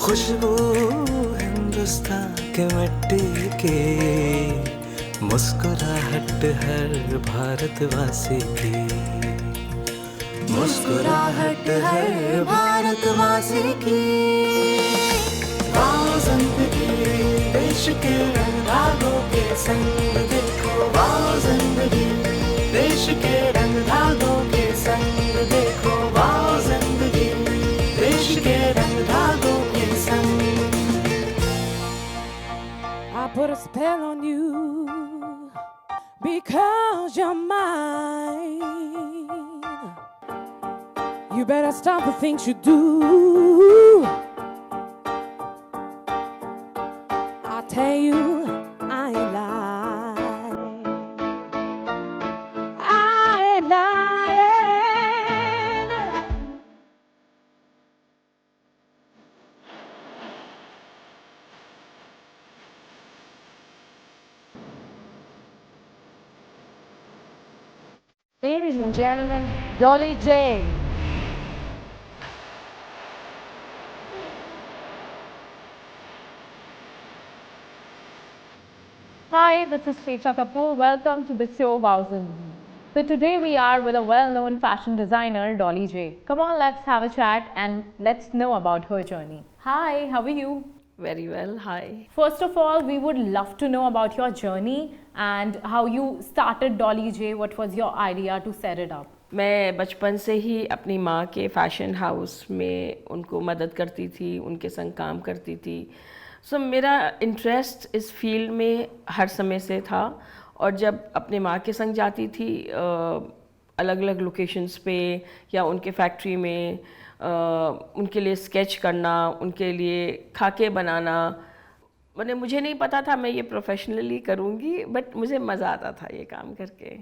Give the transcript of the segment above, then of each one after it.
खुशबू हिंदुस्तान के मिट्टी की, मुस्कुराहट हर भारतवासी की, मुस्कुराहट हर भारतवासी की। वाओ जिंदगी देश के रंग-धागों के संग देखो, वाओ जिंदगी देश के रंग-धागों के संग देखो, वाओ जिंदगी देश के रंग-धागों के संग। I put a spell on you because you're mine. You better stop the things you do. I tell you, I ain't lying. I ain't lying. Ladies and gentlemen, Dolly J. Hi, this is Sreecha Kapoor. Welcome to the show Wow Zindagi. So today we are with a well-known fashion designer, Dolly J. Come on, let's have a chat and let's know about her journey. Hi, how are you? Very well, hi. First of all, we would love to know about your journey and how you started Dolly J. What was your idea to set it up? मैं बचपन से ही अपनी माँ के fashion house में उनको मदद करती थी, उनके संग काम करती थी। सो मेरा इंटरेस्ट इस फील्ड में हर समय से था, और जब अपने माँ के संग जाती थी अलग अलग लोकेशंस पे या उनके फैक्ट्री में, उनके लिए स्केच करना, उनके लिए खाके बनाना, मैंने मुझे नहीं पता था मैं ये प्रोफेशनली करूँगी, बट मुझे मज़ा आता था ये काम करके।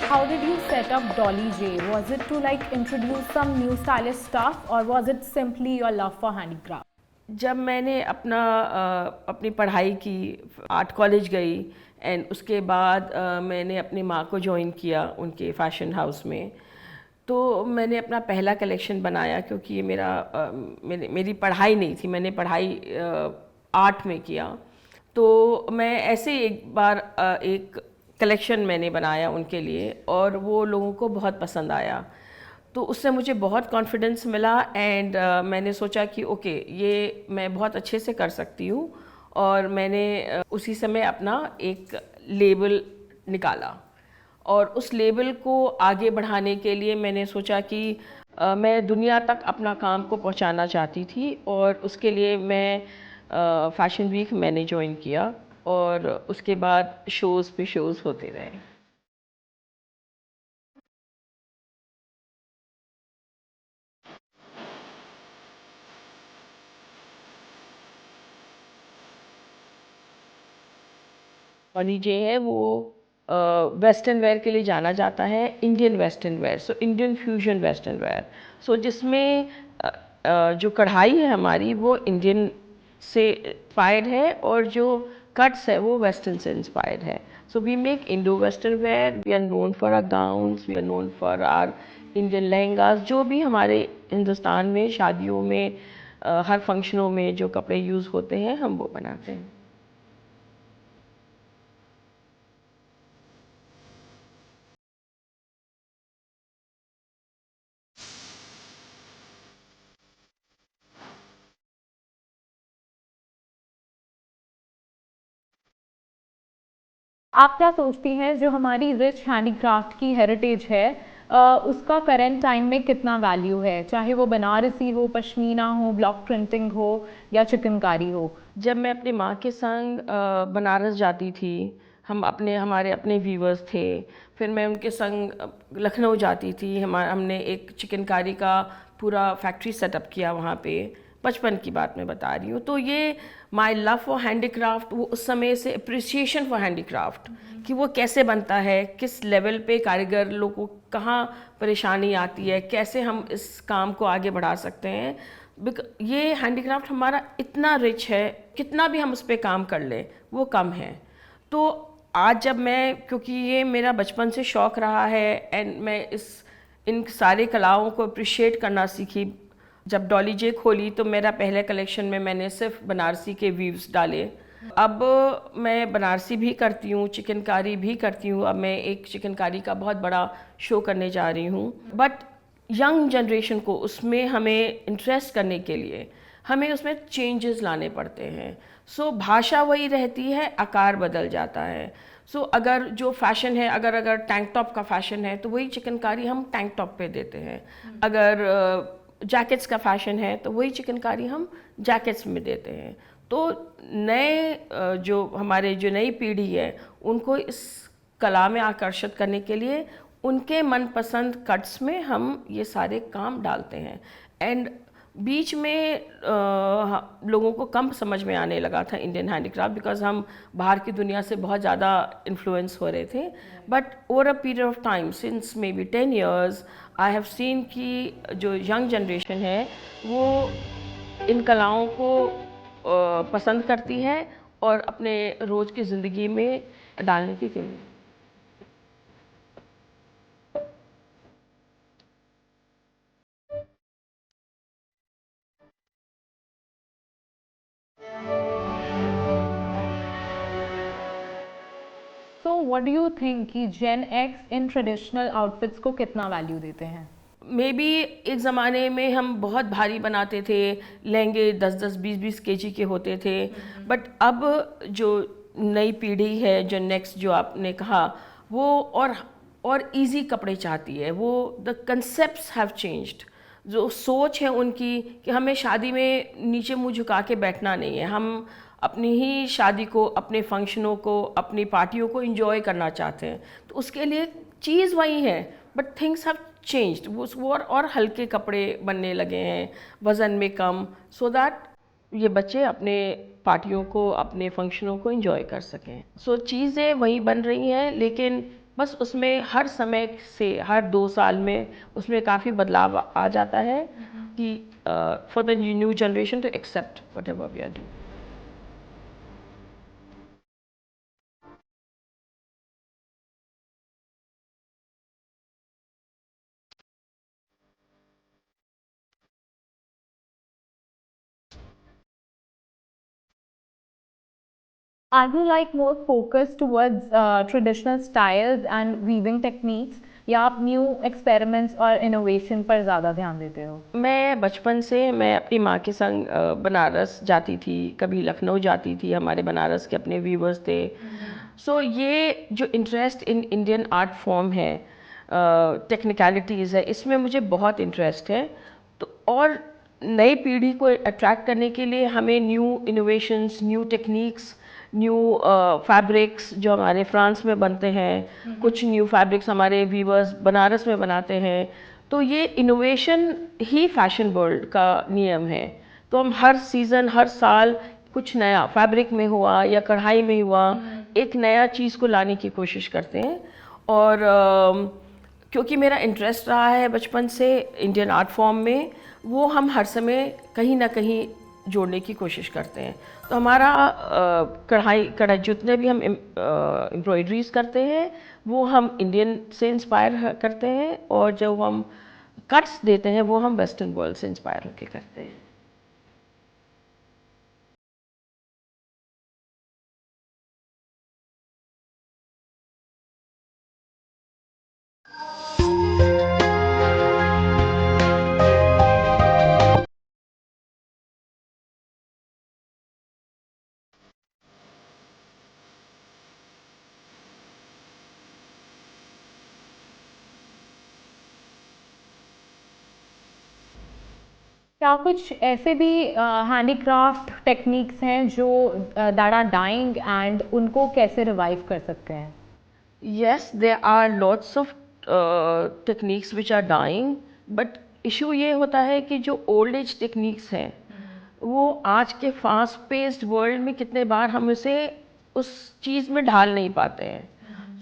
How did you set up Dolly J? Was it to like introduce some new stylish stuff or was it simply your love for handicraft? जब मैंने अपनी पढ़ाई की, आर्ट कॉलेज गई एंड उसके बाद मैंने अपनी माँ को जॉइन किया उनके फैशन हाउस में, तो मैंने अपना पहला कलेक्शन बनाया, क्योंकि ये मेरी पढ़ाई नहीं थी, मैंने पढ़ाई आर्ट में किया। तो मैं ऐसे एक बार एक कलेक्शन मैंने बनाया उनके लिए और वो लोगों को बहुत पसंद आया, तो उससे मुझे बहुत कॉन्फिडेंस मिला एंड मैंने सोचा कि ओके, ये मैं बहुत अच्छे से कर सकती हूँ। और मैंने उसी समय अपना एक लेबल निकाला, और उस लेबल को आगे बढ़ाने के लिए मैंने सोचा कि मैं दुनिया तक अपना काम को पहुँचाना चाहती थी, और उसके लिए मैं फैशन वीक मैंने ज्वाइन किया, और उसके बाद शोज़ पे शोज़ होते रहे। डॉली जे है वो वेस्टर्न वेयर के लिए जाना जाता है, Indian western wear, so Indian fusion western wear, so जिसमें जो कढ़ाई है हमारी वो इंडियन से इंस्पायर्ड है, और जो कट्स है वो वेस्टर्न से इंस्पायर्ड है। So we make Indo western wear, we are known for our gowns, we are known for our Indian lehengas, जो भी हमारे हिंदुस्तान में शादियों में हर फंक्शनों में जो कपड़े यूज़ होते हैं हम वो बनाते हैं। आप क्या सोचती हैं जो हमारी रिच हैंडीक्राफ्ट की हेरिटेज है उसका करंट टाइम में कितना वैल्यू है, चाहे वो बनारसी हो, पश्मीना हो, ब्लॉक प्रिंटिंग हो या चिकनकारी हो? जब मैं अपनी माँ के संग बनारस जाती थी, हमारे अपने व्यूवर्स थे, फिर मैं उनके संग लखनऊ जाती थी, हमने एक चिकनकारी का पूरा फैक्ट्री सेटअप किया वहाँ पे, बचपन की बात मैं बता रही हूँ। तो ये माई लव फॉर हैंडीक्राफ्ट, वो उस समय से अप्रिसिएशन फॉर हैंडीक्राफ्ट कि वो कैसे बनता है, किस लेवल पे कारीगर लोगों को कहाँ परेशानी आती है, कैसे हम इस काम को आगे बढ़ा सकते हैं। ये हैंडीक्राफ्ट हमारा इतना रिच है, कितना भी हम उस पर काम कर लें वो कम है। तो आज जब मैं, क्योंकि ये मेरा बचपन से शौक़ रहा है एंड मैं इन सारे कलाओं को अप्रिशिएट करना सीखी। जब डॉली जे खोली तो मेरा पहले कलेक्शन में मैंने सिर्फ बनारसी के वीव्स डाले। अब मैं बनारसी भी करती हूँ, चिकनकारी भी करती हूँ। अब मैं एक चिकनकारी का बहुत बड़ा शो करने जा रही हूँ। बट यंग जनरेशन को उसमें हमें इंटरेस्ट करने के लिए हमें उसमें चेंजेस लाने पड़ते हैं। सो भाषा वही रहती है, आकार बदल जाता है। सो अगर जो फैशन है, अगर टैंक टॉप का फैशन है तो वही चिकनकारी हम टैंक टॉप पे देते हैं। अगर जैकेट्स का फैशन है तो वही चिकनकारी हम जैकेट्स में देते हैं। तो नए जो हमारे जो नई पीढ़ी है उनको इस कला में आकर्षित करने के लिए उनके मनपसंद कट्स में हम ये सारे काम डालते हैं। एंड बीच में लोगों को कम समझ में आने लगा था इंडियन हैंडीक्राफ्ट, बिकॉज हम बाहर की दुनिया से बहुत ज़्यादा इन्फ्लुएंस हो रहे थे। But over a period of time, since may be 10 years, I have seen कि जो यंग जनरेशन है वो इन कलाओं को पसंद करती है और अपने रोज़ की ज़िंदगी में डालने की कोशिश। So what do you think कि Gen X in traditional outfits को कितना वैल्यू देते हैं? मे बी एक ज़माने में हम बहुत भारी बनाते थे, लहंगे 10-10, 20-20 kg के होते थे। बट अब जो नई पीढ़ी है, जो नेक्स्ट जो आपने कहा, वो और इजी कपड़े चाहती है। वो द कंसेप्ट्स हैव चेंज्ड। जो सोच है उनकी कि हमें शादी में नीचे मुंह झुका के बैठना नहीं है, हम अपनी ही शादी को, अपने फंक्शनों को, अपनी पार्टियों को एंजॉय करना चाहते हैं। तो उसके लिए चीज़ वही है, बट थिंग्स हैव चेंज्ड। वो और हल्के कपड़े बनने लगे हैं, वज़न में कम, सो दैट ये बच्चे अपने पार्टियों को, अपने फंक्शनों को एंजॉय कर सकें। सो चीज़ें वही बन रही हैं, लेकिन बस उसमें हर समय से हर 2 साल में उसमें काफ़ी बदलाव आ जाता है कि for the new generation to accept whatever we are doing. Are you like more focused towards traditional styles and weaving techniques, या आप न्यू एक्सपेरिमेंट्स और इनोवेशन पर ज़्यादा ध्यान देते हो? मैं बचपन से मैं अपनी माँ के संग बनारस जाती थी, कभी लखनऊ जाती थी, हमारे बनारस के अपने वीवर्स थे। सो ये जो interest in Indian art form है, टेक्निकलिटीज़ है, इसमें मुझे बहुत इंटरेस्ट है। तो और नई पीढ़ी को अट्रैक्ट करने के लिए हमें new innovations, new techniques, new fabrics जो हमारे फ्रांस में बनते हैं, कुछ न्यू फैब्रिक्स हमारे वीवर्स बनारस में बनाते हैं। तो ये इनोवेशन ही फैशन वर्ल्ड का नियम है। तो हम हर सीज़न, हर साल कुछ नया फैब्रिक में हुआ या कढ़ाई में हुआ, एक नया चीज़ को लाने की कोशिश करते हैं। और क्योंकि मेरा इंटरेस्ट रहा है बचपन से इंडियन आर्ट फॉर्म में, वो हम हर समय कहीं ना कहीं जोड़ने की कोशिश करते हैं। तो हमारा कढ़ाई जितने भी हम एम्ब्रॉयडरीज करते हैं वो हम इंडियन से इंस्पायर करते हैं, और जब हम कट्स देते हैं वो हम वेस्टर्न वर्ल्ड से इंस्पायर होकर करते हैं। क्या कुछ ऐसे भी हैंडीक्राफ्ट टेक्निक्स हैं जो दैट आर डाइंग एंड उनको कैसे रिवाइव कर सकते हैं? Yes, there are lots of techniques which are dying, but issue ये होता है कि जो ओल्ड एज टेक्निक्स हैं वो आज के फास्ट पेस्ड वर्ल्ड में कितने बार हम उसे उस चीज़ में ढाल नहीं पाते हैं।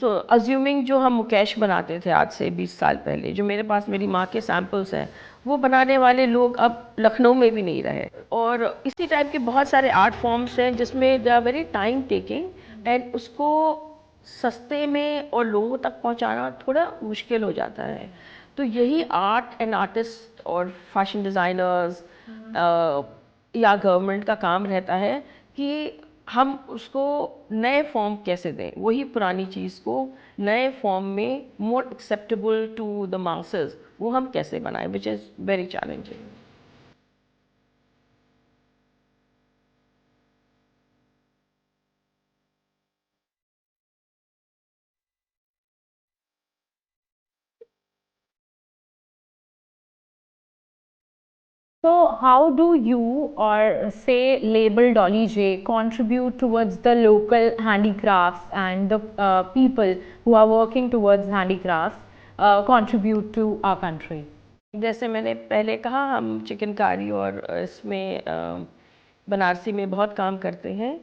सो अज्यूमिंग जो हम मुकेश बनाते थे आज से 20 साल पहले, जो मेरे पास मेरी माँ के सैम्पल्स हैं, वो बनाने वाले लोग अब लखनऊ में भी नहीं रहे। और इसी टाइप के बहुत सारे आर्ट फॉर्म्स हैं जिसमें they are very time taking and उसको सस्ते में और लोगों तक पहुंचाना थोड़ा मुश्किल हो जाता है। तो यही आर्ट एंड आर्टिस्ट और फैशन डिज़ाइनर्स या गवर्नमेंट का काम रहता है कि हम उसको नए फॉर्म कैसे दें, वही पुरानी चीज़ को नए फॉर्म में more acceptable to the masses, वो हम कैसे बनाएं, which is very challenging. So, how do you or say label Dolly J contribute towards the local handicrafts and the people who are working towards handicrafts contribute to our country? जैसे मैंने पहले कहा, हम चिकनकारी और इसमें बनारसी में बहुत काम करते हैं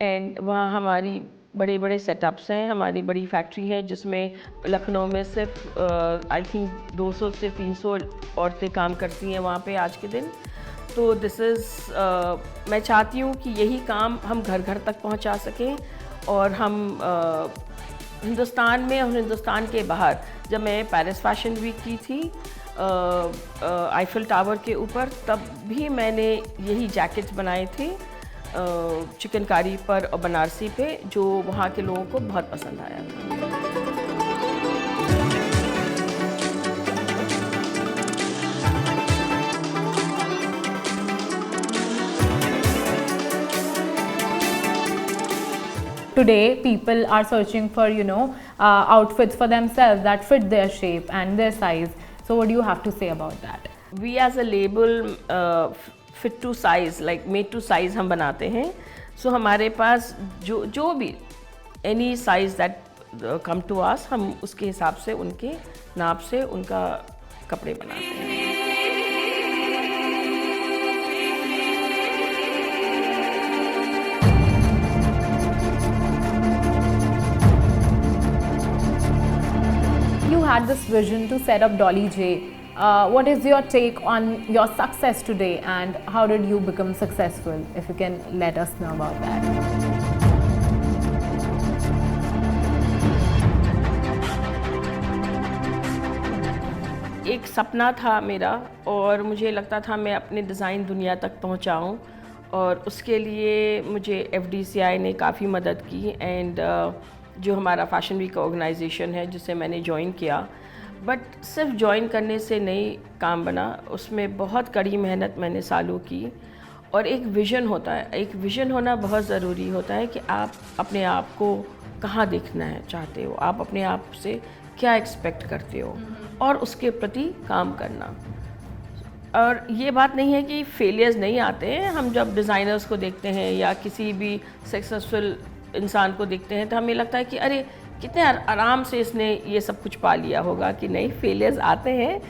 एंड वहाँ हमारी बड़े बड़े सेटअप्स हैं, हमारी बड़ी फैक्ट्री है जिसमें लखनऊ में सिर्फ आई थिंक 200 से 300 औरतें काम करती हैं वहाँ पे आज के दिन। तो दिस इज़ मैं चाहती हूँ कि यही काम हम घर घर तक पहुँचा सकें और हम हिंदुस्तान में और हिंदुस्तान के बाहर, जब मैं पेरिस फैशन वीक की थी आईफिल टावर के ऊपर, तब भी मैंने यही जैकेट्स बनाए थे चिकनकारी पर और बनारसी पे, जो वहाँ के लोगों को बहुत पसंद आया था। Today, people are searching for, outfits for themselves that fit their shape and their size. So, what do you have to say about that? We as a label fit to size, like made to size हम बनाते हैं। So हमारे पास जो भी any size that come to us, हम उसके हिसाब से, उनके नाप से उनका कपड़े बनाते हैं। You had this vision to set up Dolly J. What is your take on your success today and how did you become successful? If you can let us know about that. एक सपना था मेरा और मुझे लगता था मैं अपने डिज़ाइन दुनिया तक पहुंचाऊं, और उसके लिए मुझे FDCI ने काफ़ी मदद की एंड जो हमारा फैशन वीक ऑर्गेनाइजेशन है जिसे मैंने ज्वाइन किया। बट सिर्फ ज्वाइन करने से नहीं काम बना, उसमें बहुत कड़ी मेहनत मैंने सालों की। और एक विज़न होता है, एक विज़न होना बहुत ज़रूरी होता है कि आप अपने आप को कहाँ देखना है चाहते हो, आप अपने आप से क्या एक्सपेक्ट करते हो और उसके प्रति काम करना। और ये बात नहीं है कि फेलियर्स नहीं आते हैं। हम जब डिज़ाइनर्स को देखते हैं या किसी भी सक्सेसफुल इंसान को देखते हैं तो हमें लगता है कि अरे कितने आराम से इसने ये सब कुछ पा लिया होगा, कि नहीं, फेलियर्स आते हैं।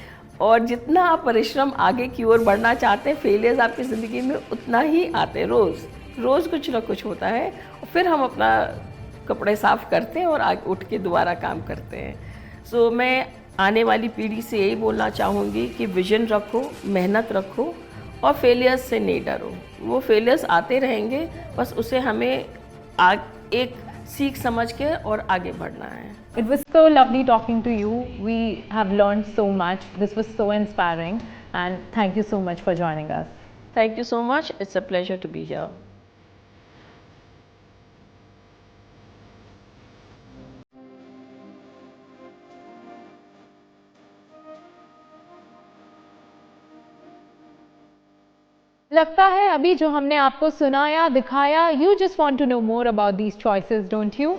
और जितना आप परिश्रम आगे की ओर बढ़ना चाहते हैं, फेलियर्स आपकी ज़िंदगी में उतना ही आते हैं। रोज़ कुछ ना कुछ होता है और फिर हम अपना कपड़े साफ़ करते हैं और आगे उठ के दोबारा काम करते हैं। सो मैं आने वाली पीढ़ी से यही बोलना चाहूँगी कि विज़न रखो, मेहनत रखो और फेलियर्स से नहीं डरो। वो फेलियर्स आते रहेंगे, बस उसे हमें एक सीख समझ के और आगे बढ़ना है। It was so lovely talking to you. We have learned so much. This was so inspiring and thank you so much for joining us. Thank you so much. It's a pleasure to be here. लगता है अभी जो हमने आपको सुनाया, दिखाया, you just want to know more about these choices, don't you?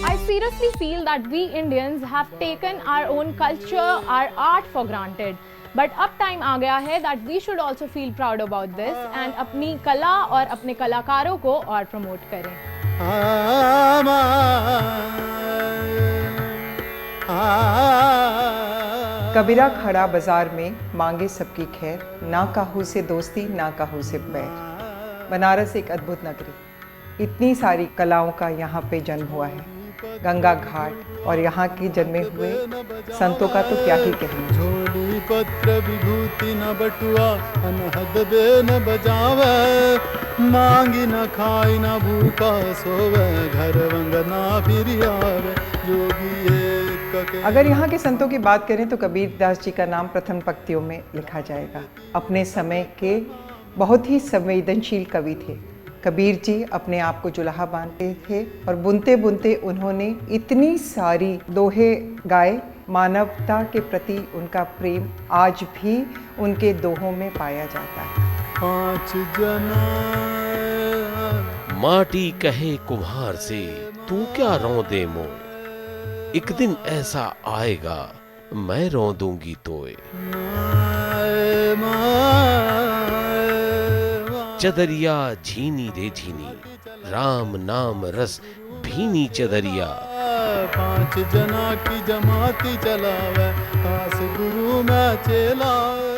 I seriously feel that we Indians have taken our own culture, our art for granted. But अब time आ गया है that we should also feel proud about this and अपनी कला और अपने कलाकारों को और प्रमोट करें। कबीरा खड़ा बाजार में मांगे सबकी खैर, ना काहू से दोस्ती ना काहू से बैर। बनारस एक अद्भुत नगरी, इतनी सारी कलाओं का यहाँ पे जन्म हुआ है। गंगा घाट और यहाँ के जन्मे हुए संतों का तो क्या ही कहना। झोली पत्र विभूति न बटुआ, अनहद बे न बजावे, मांगी न खाई न भूखा सोवे, घर वंगना फिर आवे, जोगी एक के। अगर यहाँ के संतों की बात करें तो कबीर दास जी का नाम प्रथम पंक्तियों में लिखा जाएगा। अपने समय के बहुत ही संवेदनशील कवि थे। कबीर जी अपने आप को जुलाहा बांधते थे और बुनते बुनते उन्होंने इतनी सारी दोहे गाए। मानवता के प्रति उनका प्रेम आज भी उनके दोहों में पाया जाता है। 5 जना माटी कहे कुम्हार से, तू क्या रौंदे मोए, एक दिन ऐसा आएगा मैं रौंदूंगी तोए। चदरिया झीनी रे झीनी, राम नाम रस भीनी चदरिया। 5 जना की जमाती चलावे, दास गुरु में चेला।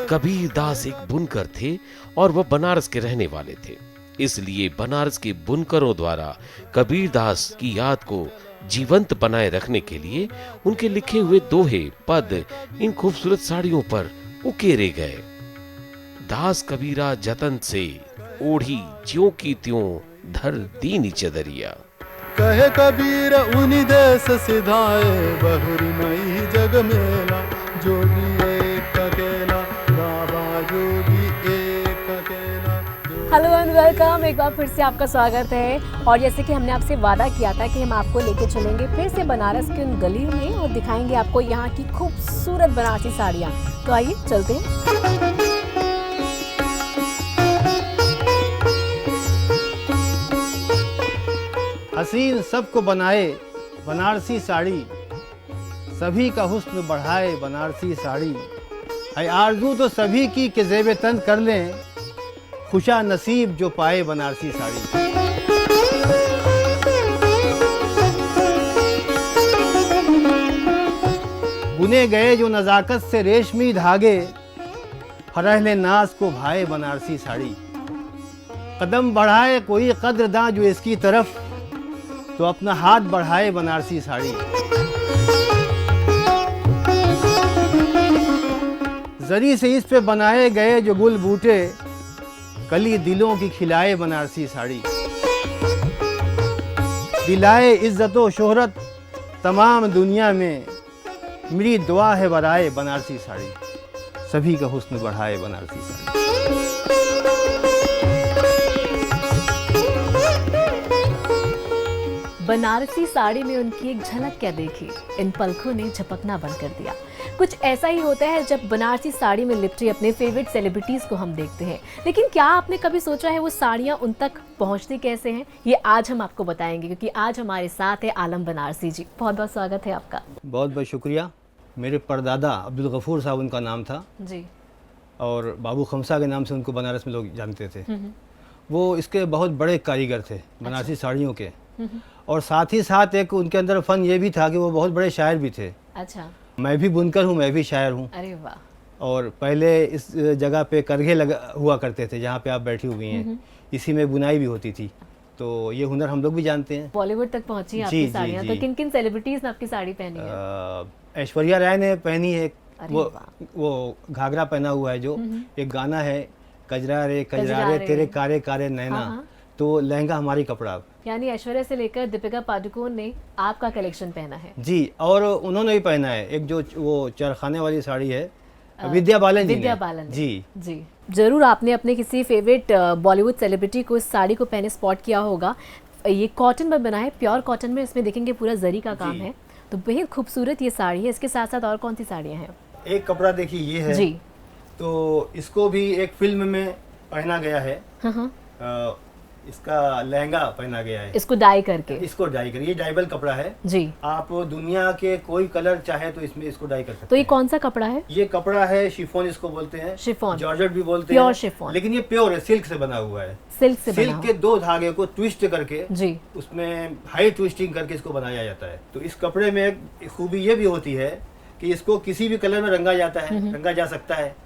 कबीर दास एक बुनकर थे और वह बनारस के रहने वाले थे, इसलिए बनारस के बुनकरों द्वारा कबीर दास की याद को जीवंत बनाए रखने के लिए उनके लिखे हुए दोहे पद इन खूबसूरत साड़ियों पर उकेरे गए। दास कबीरा जतन से, ओढ़ी ज्यों की त्यों धर दीनी चदरिया। कहे कबीर उन्हीं देश सिधाए, बहुरी नई जग मेला, जोगी एक अकेला, बाबा जोगी एक अकेला। हेलो एंड वेलकम, एक बार फिर से आपका स्वागत है। और जैसे कि हमने आपसे वादा किया था कि हम आपको लेके चलेंगे फिर से बनारस की उन गलियों में और दिखाएंगे आपको यहाँ की खूबसूरत बनारसी साड़ियाँ। तो आइए चलते हैं। हसीन सबको बनाए बनारसी साड़ी, सभी का हुस्न बढ़ाए बनारसी साड़ी। है आरज़ू तो सभी की कि ज़ेब तन कर लें, खुशा नसीब जो पाए बनारसी साड़ी। बुने गए जो नज़ाकत से रेशमी धागे, फरहले नाज को भाए बनारसी साड़ी। कदम बढ़ाए कोई कद्रदां जो इसकी तरफ, तो अपना हाथ बढ़ाए बनारसी साड़ी। जरी से इस पे बनाए गए जो गुल बूटे, कली दिलों की खिलाए बनारसी साड़ी। दिलाए इज्जतो शोहरत तमाम दुनिया में, मेरी दुआ है बराए बनारसी साड़ी। सभी का हुस्न बढ़ाए बनारसी साड़ी। बनारसी साड़ी में उनकी एक झलक क्या देखी, इन पलकों ने झपकना बंद कर दिया। कुछ ऐसा ही होता है जब बनारसी साड़ी में लिपटी अपने फेवरेट सेलिब्रिटीज़ को हम देखते हैं। लेकिन क्या आपने कभी सोचा है वो साड़ियाँ उन तक पहुँचती कैसे हैं? ये आज हम आपको बताएंगे, क्योंकि आज हमारे साथ है आलम बनारसी जी। बहुत बहुत स्वागत है आपका। बहुत बहुत शुक्रिया। मेरे परदादा अब्दुल गफूर साहब उनका नाम था जी, और बाबू खमसा के नाम से उनको बनारस में लोग जानते थे। वो इसके बहुत बड़े कारीगर थे बनारसी साड़ियों के, और साथ ही साथ एक उनके अंदर फ़न ये भी था कि वो बहुत बड़े शायर भी थे। अच्छा। मैं भी बुनकर हूँ, मैं भी शायर हूँ। अरे वाह। और पहले इस जगह पे करघे लगा हुआ करते थे जहाँ पे आप बैठी हुई हैं, इसी में बुनाई भी होती थी। तो ये हुनर हम लोग भी जानते हैं। बॉलीवुड तक पहुंची हैं आपकी साड़ियाँ। तो किन किन सेलिब्रिटीज़ ने आपकी साड़ी पहनी है? ऐश्वर्या राय ने पहनी है, अरे वो घाघरा पहना हुआ है जो। एक गाना है कजरा रे तेरे कारे कारे नैना, तो लहंगा हमारी कपड़ा। यानी ऐश्वर्या से लेकर दीपिका पादुकोण ने आपका कलेक्शन पहना है जी। और उन्होंने भी पहना है एक जो वो चरखाने वाली साड़ी है, विद्या बालन जी। जी जरूर आपने अपने किसी फेवरेट बॉलीवुड सेलिब्रिटी को इस साड़ी को पहने स्पॉट किया होगा। ये कॉटन में बना है, प्योर कॉटन में। इसमें देखेंगे पूरा जरी का काम है, तो बेहद खूबसूरत ये साड़ी है। इसके साथ साथ और कौन सी साड़ियाँ हैं? एक कपड़ा देखिए ये है जी, तो इसको भी एक फिल्म में पहना गया है। इसका लहंगा पहना गया है, इसको डाई करके। इसको डाई कर, ये डाइबल कपड़ा है जी। आप दुनिया के कोई कलर चाहे तो इसमें इसको डाई कर सकते तो ये हैं। कौन सा कपड़ा है? ये कपड़ा है शिफॉन, इसको बोलते हैं, शिफॉन, जॉर्जेट भी बोलते प्योर हैं, शिफॉन। लेकिन ये प्योर है, सिल्क से बना हुआ है। सिल्क से बना सिल्क के 2 धागे को ट्विस्ट करके जी, उसमें हाई ट्विस्टिंग करके इसको बनाया जाता है। तो इस कपड़े में एक खूबी ये भी होती है कि इसको किसी भी कलर में रंगा जाता है, रंगा जा सकता है।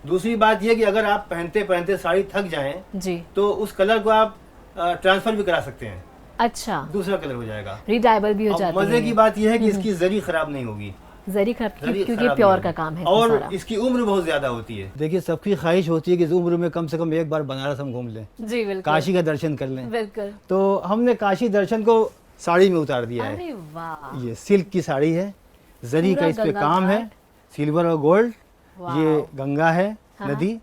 दूसरी बात ये कि अगर आप पहनते पहनते साड़ी थक जाएं जी, तो उस कलर को आप ट्रांसफर भी करा सकते हैं, अच्छा, दूसरा कलर हो जाएगा, रिडाइबल भी हो अब जाती है। मजे की बात यह है कि इसकी जरी खराब नहीं होगी, जरी खराब जरी क्योंकि खराब प्योर नहीं का होगी। काम है और सारा। इसकी उम्र बहुत ज्यादा होती है। देखिए सबकी ख्वाहिश होती है कि इस उम्र में कम से कम एक बार बनारस हम घूम लें, जी बिल्कुल, काशी का दर्शन कर लें। बिल्कुल। तो हमने काशी दर्शन को साड़ी में उतार दिया है। अरे वाह, ये सिल्क की साड़ी है, जरी पूरा का इस पे गंगा काम है, घाट। सिल्वर और गोल्ड। वाह। ये गंगा है, हाँ। नदी,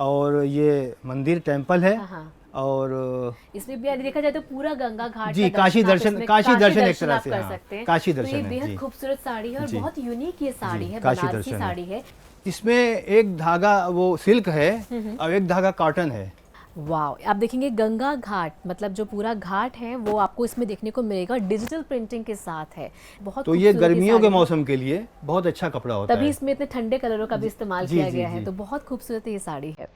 और ये मंदिर टेम्पल है। हाँ। और इसमें भी देखा जाए तो पूरा गंगा घाट जी, का काशी आप दर्शन, इसमें काशी दर्शन एक तरह आप से, कर हाँ, सकते हैं। काशी तो दर्शन ये है, बेहद जी। खूबसूरत साड़ी है और जी। बहुत यूनिक ये साड़ी जी, है, काशी बनारसी दर्शन है। साड़ी है। इसमें एक धागा वो सिल्क है और एक धागा कॉटन है। वाह, आप देखेंगे गंगा घाट, मतलब जो पूरा घाट है वो आपको इसमें देखने को मिलेगा, डिजिटल प्रिंटिंग के साथ है। बहुत तो ये खूबसूरत गर्मियों के साड़ी है। मौसम के लिए बहुत अच्छा कपड़ा होता तभी है। इसमें इतने ठंडे कलरों का भी इस्तेमाल जी, किया जी, गया है, जी। तो बहुत खूबसूरत ये साड़ी है।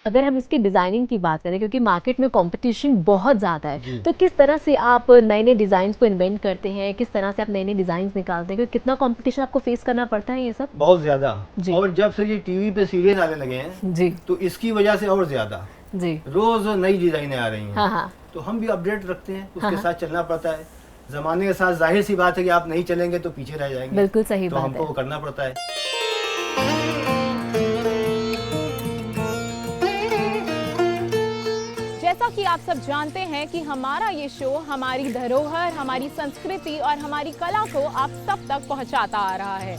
अगर हम इसकी डिजाइनिंग की बात करें, क्योंकि मार्केट में कंपटीशन बहुत ज़्यादा है, तो किस तरह से आप नए नए डिज़ाइन को इन्वेंट करते हैं, किस तरह से आप नए नए डिज़ाइन निकालते हैं, क्योंकि कितना कंपटीशन आपको फेस करना पड़ता है ये सब? बहुत ज्यादा। जी। और जब से ये टीवी पे सीरियल आने लगे हैं जी तो इसकी वजह से और ज्यादा जी, रोज नई डिजाइनें आ रही हैं। हाँ हाँ, तो हम भी अपडेट रखते हैं, उसके हाँ। साथ चलना पड़ता है। जमाने के साथ जाहिर सी बात है कि आप नहीं चलेंगे तो पीछे रह जाएंगे। बिल्कुल सही तो बात हमको है। वो करना पड़ता है। जैसा कि आप सब जानते हैं कि हमारा ये शो हमारी धरोहर, हमारी संस्कृति और हमारी कला को आप सब तक पहुंचाता आ रहा है।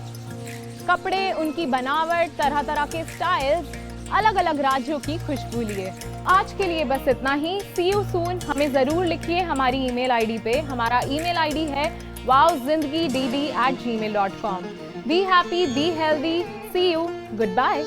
कपड़े, उनकी बनावट, तरह तरह के स्टाइल्स, अलग अलग राज्यों की खुशबू लिए। आज के लिए बस इतना ही। सी यू सून। हमें ज़रूर लिखिए हमारी ईमेल आईडी पे। हमारा ईमेल आईडी है wowzindagi@gmail.com। Be happy, be healthy. See you, good bye.